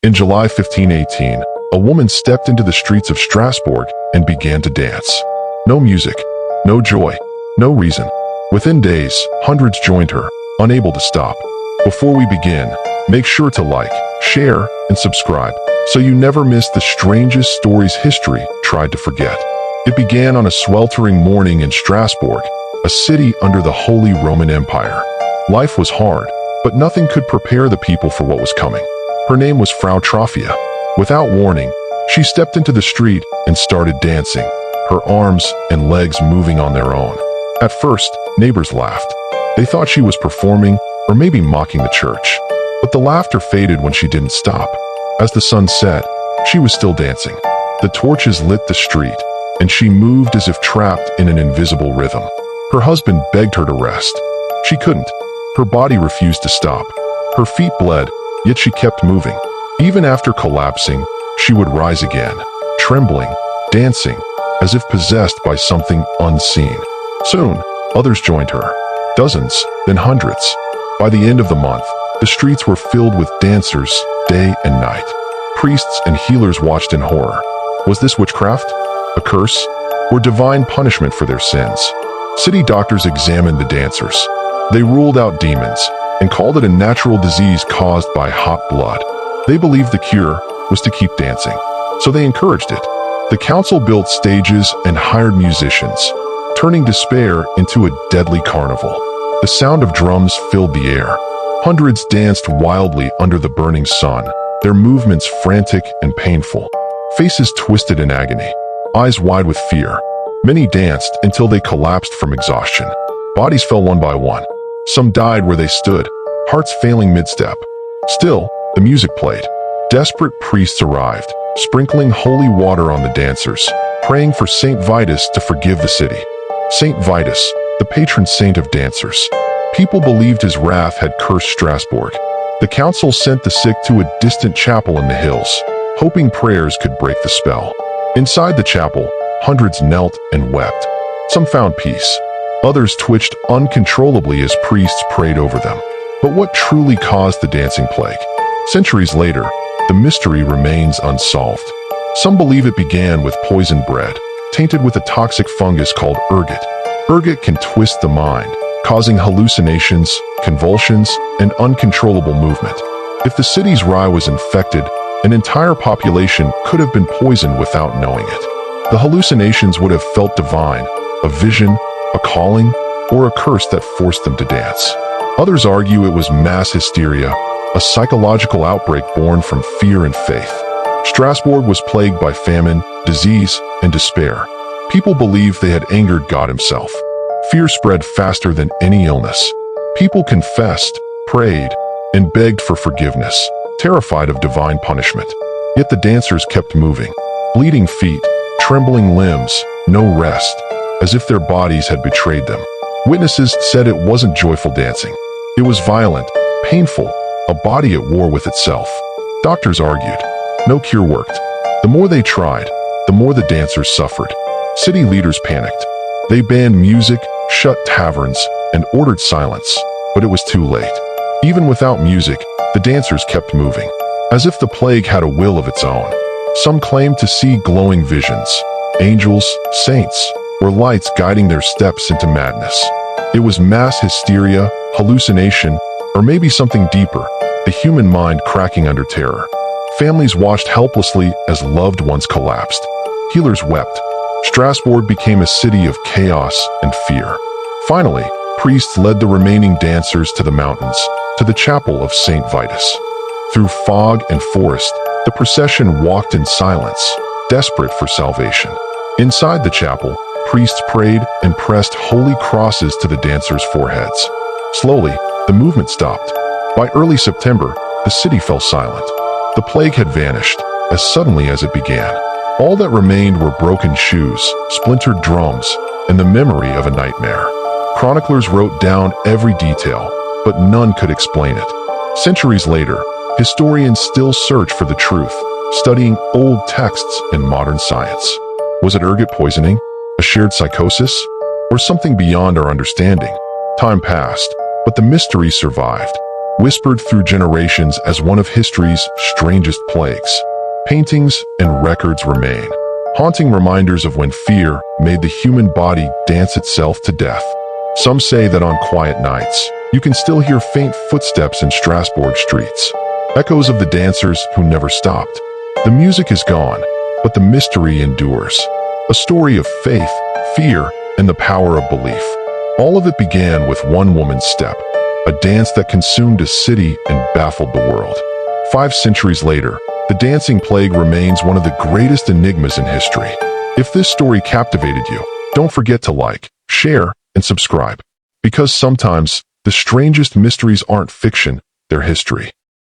In July 1518, a woman stepped into the streets of Strasbourg and began to dance. No music, no joy, no reason. Within days, hundreds joined her, unable to stop. Before we begin, make sure to like, share, and subscribe so you never miss the strangest stories history tried to forget. It began on a sweltering morning in Strasbourg, a city under the Holy Roman Empire. Life was hard, but nothing could prepare the people for what was coming. Her name was Frau Trophia. Without warning, she stepped into the street and started dancing, her arms and legs moving on their own. At first, neighbors laughed. They thought she was performing or maybe mocking the church. But the laughter faded when she didn't stop. As the sun set, she was still dancing. The torches lit the street, and she moved as if trapped in an invisible rhythm. Her husband begged her to rest. She couldn't. Her body refused to stop. Her feet bled, yet she kept moving. Even after collapsing, she would rise again, trembling, dancing, as if possessed by something unseen. Soon, others joined her. Dozens, then hundreds. By the end of the month, the streets were filled with dancers, day and night. Priests and healers watched in horror. Was this witchcraft, a curse, or divine punishment for their sins? City doctors examined the dancers. They ruled out demons and called it a natural disease caused by hot blood. They believed the cure was to keep dancing, so they encouraged it. The council built stages and hired musicians, turning despair into a deadly carnival. The sound of drums filled the air. Hundreds danced wildly under the burning sun, their movements frantic and painful. Faces twisted in agony, eyes wide with fear. Many danced until they collapsed from exhaustion. Bodies fell one by one. Some died where they stood, hearts failing mid-step. Still, the music played. Desperate priests arrived, sprinkling holy water on the dancers, praying for Saint Vitus to forgive the city. Saint Vitus, the patron saint of dancers. People believed his wrath had cursed Strasbourg. The council sent the sick to a distant chapel in the hills, hoping prayers could break the spell. Inside the chapel, hundreds knelt and wept. Some found peace. Others twitched uncontrollably as priests prayed over them. But what truly caused the dancing plague? Centuries later, the mystery remains unsolved. Some believe it began with poisoned bread, tainted with a toxic fungus called ergot. Ergot can twist the mind, causing hallucinations, convulsions, and uncontrollable movement. If the city's rye was infected, an entire population could have been poisoned without knowing it. The hallucinations would have felt divine, a vision, a calling, or a curse that forced them to dance. Others argue it was mass hysteria, a psychological outbreak born from fear and faith. Strasbourg was plagued by famine, disease, and despair. People believed they had angered God himself. Fear spread faster than any illness. People confessed, prayed, and begged for forgiveness, terrified of divine punishment. Yet the dancers kept moving. Bleeding feet, trembling limbs, no rest, as if their bodies had betrayed them. Witnesses said it wasn't joyful dancing. It was violent, painful, a body at war with itself. Doctors argued. No cure worked. The more they tried, the more the dancers suffered. City leaders panicked. They banned music, shut taverns, and ordered silence. But it was too late. Even without music, the dancers kept moving, as if the plague had a will of its own. Some claimed to see glowing visions, angels, saints, or lights guiding their steps into madness. It was mass hysteria, hallucination, or maybe something deeper, the human mind cracking under terror. Families watched helplessly as loved ones collapsed. Healers wept. Strasbourg became a city of chaos and fear. Finally, priests led the remaining dancers to the mountains, to the chapel of Saint Vitus. Through fog and forest, the procession walked in silence, desperate for salvation. Inside the chapel, priests prayed and pressed holy crosses to the dancers' foreheads. Slowly, the movement stopped. By early September, the city fell silent. The plague had vanished, as suddenly as it began. All that remained were broken shoes, splintered drums, and the memory of a nightmare. Chroniclers wrote down every detail, but none could explain it. Centuries later, historians still search for the truth, studying old texts and modern science. Was it ergot poisoning, a shared psychosis, or something beyond our understanding? Time passed, but the mystery survived. whispered through generations as one of history's strangest plagues. Paintings and records remain, haunting reminders of when fear made the human body dance itself to death. Some say that on quiet nights, you can still hear faint footsteps in Strasbourg streets, echoes of the dancers who never stopped. The music is gone, but the mystery endures. A story of faith, fear, and the power of belief. All of it began with one woman's step, a dance that consumed a city and baffled the world. 5 centuries later, the dancing plague remains one of the greatest enigmas in history. If this story captivated you, don't forget to like, share, and subscribe. Because sometimes, the strangest mysteries aren't fiction, they're history.